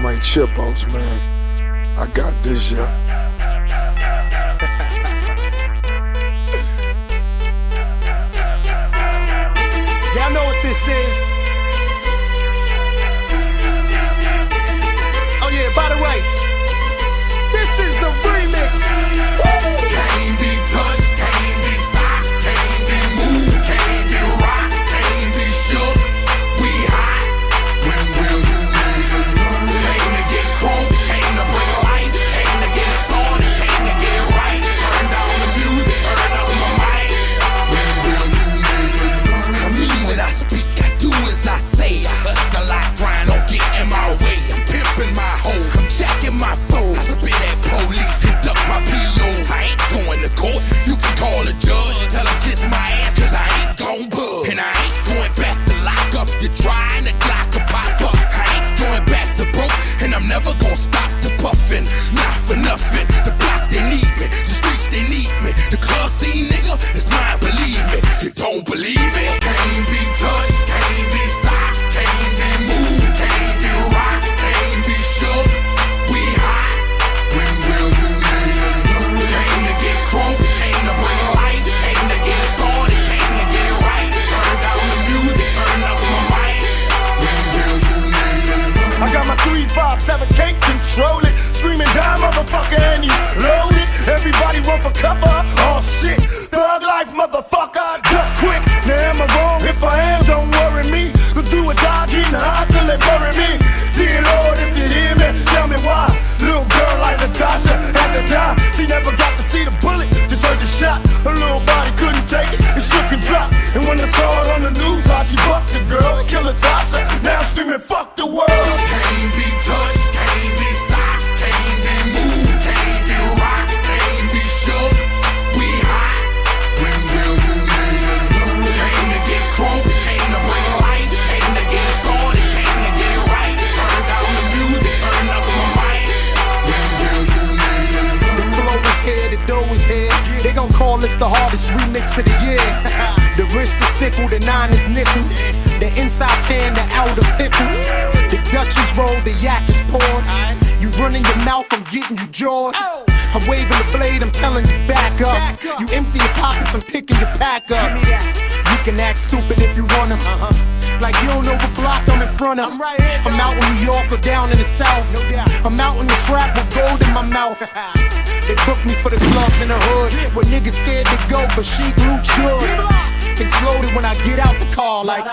them ain't chipos, man. I got this, yeah. Y'all know what this is. Oh yeah, by the way, this is the remix. Can't be touched, can't be stopped, can't be moved, can't be rocked, can't be shook. We hot. When will you niggas learn? Came to get crunk, came to bring life, came to get started, came to get right. Turn down the music, turn up my mic. When will you niggas learn? I mean, when I speak, I do as I say. I hustle, I grind, don't get in my way. I'm pimping my hoes, I'm jacking my foes. I spit at police and duck my POs. I ain't going to court, you can call a judge. Tell him kiss my ass, cause I ain't gon' bug. And I ain't going back to lock up. You're trying to Glock a pop up. I ain't going back to broke, and I'm never gon' stop the puffin'. Not for nothing, the block they need me, the streets they need me. The club scene, nigga, it's mine, believe me. You don't believe me? Can't be touched, can't be stopped, can't be moved, can't be rocked, can't be shook. We hot. When will you niggas learn? Came to get crunk, came to bring life, came to get started, came to get right. Turn down the music, turn up my mic. When will you niggas learn? I got my 357, can't control it. Screaming down, motherfucker, and he's loaded. Everybody run for cover. Oh shit, thug life, motherfucker. Duck quick. Now am I wrong? If I am, don't worry me. Cause do or die, getting high till they bury me. Dear Lord, if you hear me, tell me why. Little girl like Natasha had to die. She never got to see the bullet, just heard the shot. Her little body couldn't take it, it shook and dropped. And when I saw it on the news, how she bucked the girl and killed Natasha. Now I'm screaming, fuck the world. Can't be touched, can't be stopped, can't be moved, can't be rocked, can't be shook. We hot. When will you niggas learn? Came to get crunk, came to bring life, came to get started, came to get right. Turn down the music, turn up my mic. When will you niggas learn? The flow is here, the dough is here. They gon' call this the hardest remix of the year. The wrist is sickle, the 9 is nickel. The inside tan, the outer pickle. The Dutch is rolled, the yak is poured. You running your mouth, I'm getting you jawed. I'm waving the blade, I'm telling you back up. You empty your pockets, I'm picking your pack up. You can act stupid if you wanna. Like you don't know what block I'm in front of. I'm out in New York or down in the South. I'm out in the trap with gold in my mouth. They booked me for the clubs in the hood, where niggas scared to go, but she glutes good. It's loaded when I get out the car, like